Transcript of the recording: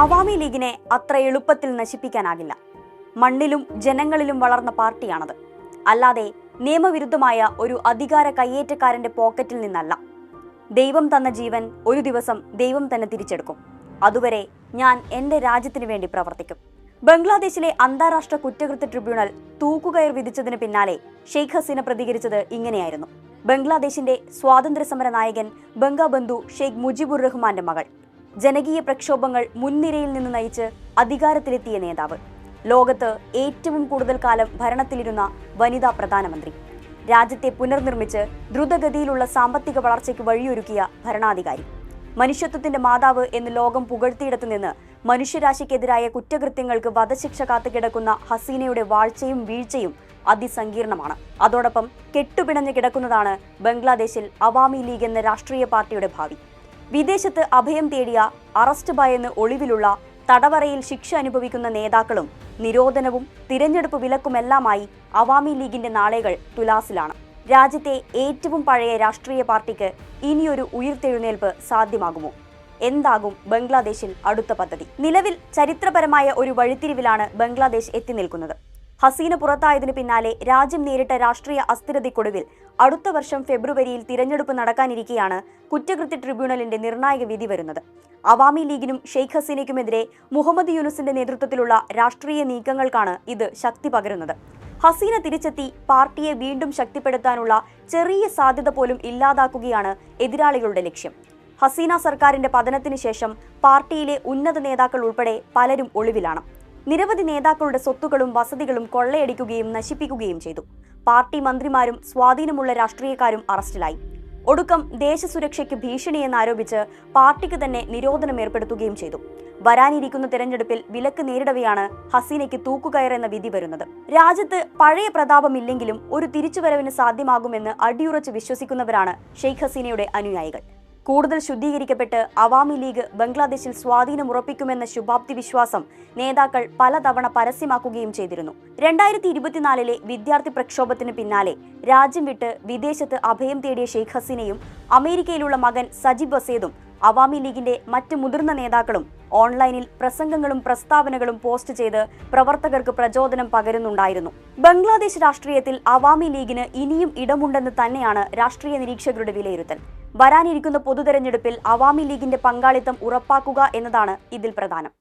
അവാമി ലീഗിനെ അത്ര എളുപ്പത്തിൽ നശിപ്പിക്കാനാകില്ല. മണ്ണിലും ജനങ്ങളിലും വളർന്ന പാർട്ടിയാണത്. അല്ലാതെ നിയമവിരുദ്ധമായ ഒരു അധികാര കയ്യേറ്റക്കാരന്റെ പോക്കറ്റിൽ നിന്നല്ല. ദൈവം തന്ന ജീവൻ ഒരു ദിവസം ദൈവം തന്നെ തിരിച്ചെടുക്കും. അതുവരെ ഞാൻ എൻ്റെ രാജ്യത്തിന് വേണ്ടി പ്രവർത്തിക്കും. ബംഗ്ലാദേശിലെ അന്താരാഷ്ട്ര കുറ്റകൃത്യ ട്രിബ്യൂണൽ തൂക്കുകയർ വിധിച്ചതിന് പിന്നാലെ ഷെയ്ഖ് ഹസീന പ്രതികരിച്ചത് ഇങ്ങനെയായിരുന്നു. ബംഗ്ലാദേശിന്റെ സ്വാതന്ത്ര്യ സമര നായകൻ ബംഗബന്ധു ഷെയ്ഖ് മുജിബുർ റഹ്മാന്റെ മകൾ, ജനകീയ പ്രക്ഷോഭങ്ങൾ മുൻനിരയിൽ നിന്ന് നയിച്ച് അധികാരത്തിലെത്തിയ നേതാവ്, ലോകത്ത് ഏറ്റവും കൂടുതൽ കാലം ഭരണത്തിലിരുന്ന വനിതാ പ്രധാനമന്ത്രി, രാജ്യത്തെ പുനർനിർമ്മിച്ച് ദ്രുതഗതിയിലുള്ള സാമ്പത്തിക വളർച്ചയ്ക്ക് വഴിയൊരുക്കിയ ഭരണാധികാരി, മനുഷ്യത്വത്തിന്റെ മാതാവ് എന്ന് ലോകം പുകഴ്ത്തിയിടത്തു നിന്ന് മനുഷ്യരാശിക്കെതിരായ കുറ്റകൃത്യങ്ങൾക്ക് വധശിക്ഷ കാത്തുകിടക്കുന്ന ഹസീനയുടെ വാഴ്ചയും വീഴ്ചയും അതിസങ്കീർണമാണ്. അതോടൊപ്പം കെട്ടുപിണഞ്ഞു കിടക്കുന്നതാണ് ബംഗ്ലാദേശിൽ അവാമി ലീഗ് എന്ന രാഷ്ട്രീയ പാർട്ടിയുടെ ഭാവി. വിദേശത്ത് അഭയം തേടിയ, അറസ്റ്റ് ഭയന്ന് ഒളിവിലുള്ള, തടവറയിൽ ശിക്ഷ അനുഭവിക്കുന്ന നേതാക്കളും നിരോധനവും തിരഞ്ഞെടുപ്പ് വിലക്കുമെല്ലാമായി അവാമി ലീഗിന്റെ നാളുകൾ തുലാസിലാണ്. രാജ്യത്തെ ഏറ്റവും പഴയ രാഷ്ട്രീയ പാർട്ടിക്ക് ഇനിയൊരു ഉയിർത്തെഴുന്നേൽപ്പ് സാധ്യമാകുമോ? എന്താകും ബംഗ്ലാദേശിൽ അടുത്ത പദ്ധതി? നിലവിൽ ചരിത്രപരമായ ഒരു വഴിത്തിരിവിലാണ് ബംഗ്ലാദേശ് എത്തി നിൽക്കുന്നത്. ഹസീന പുറത്തായതിനു പിന്നാലെ രാജ്യം നേരിട്ട രാഷ്ട്രീയ അസ്ഥിരതയ്ക്കൊടുവിൽ അടുത്ത വർഷം ഫെബ്രുവരിയിൽ തിരഞ്ഞെടുപ്പ് നടക്കാനിരിക്കെയാണ് കുറ്റകൃത്യ ട്രിബ്യൂണലിന്റെ നിർണായക വിധി വരുന്നത്. അവാമി ലീഗിനും ഷെയ്ഖ് ഹസീനയ്ക്കുമെതിരെ മുഹമ്മദ് യൂനുസിന്റെ നേതൃത്വത്തിലുള്ള രാഷ്ട്രീയ നീക്കങ്ങൾക്കാണ് ഇത് ശക്തി പകരുന്നത്. ഹസീന തിരിച്ചെത്തി പാർട്ടിയെ വീണ്ടും ശക്തിപ്പെടുത്താനുള്ള ചെറിയ സാധ്യത പോലും ഇല്ലാതാക്കുകയാണ് എതിരാളികളുടെ ലക്ഷ്യം. ഹസീന സർക്കാരിന്റെ പതനത്തിന് ശേഷം പാർട്ടിയിലെ ഉന്നത നേതാക്കൾ ഉൾപ്പെടെ പലരും ഒളിവിലാണ്. നിരവധി നേതാക്കളുടെ സ്വത്തുക്കളും വസതികളും കൊള്ളയടിക്കുകയും നശിപ്പിക്കുകയും ചെയ്തു. പാർട്ടി മന്ത്രിമാരും സ്വാധീനമുള്ള രാഷ്ട്രീയക്കാരും അറസ്റ്റിലായി. ഒടുക്കം ദേശസുരക്ഷയ്ക്ക് ഭീഷണിയെന്നാരോപിച്ച് പാർട്ടിക്ക് തന്നെ നിരോധനം ഏർപ്പെടുത്തുകയും ചെയ്തു. വരാനിരിക്കുന്ന തെരഞ്ഞെടുപ്പിൽ വിലക്ക് നേരിടവെയാണ് ഹസീനയ്ക്ക് തൂക്കുകയർ എന്ന വിധി വരുന്നത്. രാജ്യത്ത് പഴയ പ്രതാപമില്ലെങ്കിലും ഒരു തിരിച്ചുവരവിന് സാധ്യമാകുമെന്ന് അടിയുറച്ച് വിശ്വസിക്കുന്നവരാണ് ഷെയ്ഖ് ഹസീനയുടെ അനുയായികൾ. കൂടുതൽ ശുദ്ധീകരിക്കപ്പെട്ട് അവാമി ലീഗ് ബംഗ്ലാദേശിൽ സ്വാധീനമുറപ്പിക്കുമെന്ന ശുഭാപ്തി വിശ്വാസം നേതാക്കൾ പലതവണ പരസ്യമാക്കുകയും ചെയ്തിരുന്നു. 2024 വിദ്യാർത്ഥി പ്രക്ഷോഭത്തിന് പിന്നാലെ രാജ്യം വിട്ട് വിദേശത്ത് അഭയം തേടിയ ഷെയ്ഖ് ഹസീനയും അമേരിക്കയിലുള്ള മകൻ സജിബ് വസീദും അവാമി ലീഗിന്റെ മറ്റ് മുതിർന്ന നേതാക്കളും ഓൺലൈനിൽ പ്രസംഗങ്ങളും പ്രസ്താവനകളും പോസ്റ്റ് ചെയ്ത് പ്രവർത്തകർക്ക് പ്രചോദനം പകരുന്നുണ്ടായിരുന്നു. ബംഗ്ലാദേശ് രാഷ്ട്രീയത്തിൽ അവാമി ലീഗിന് ഇനിയും ഇടമുണ്ടെന്ന് തന്നെയാണ് രാഷ്ട്രീയ നിരീക്ഷകരുടെ വിലയിരുത്തൽ. വരാനിരിക്കുന്ന പൊതുതെരഞ്ഞെടുപ്പിൽ അവാമി ലീഗിന്റെ പങ്കാളിത്തം ഉറപ്പാക്കുക എന്നതാണ് ഇതിൽ പ്രധാനം.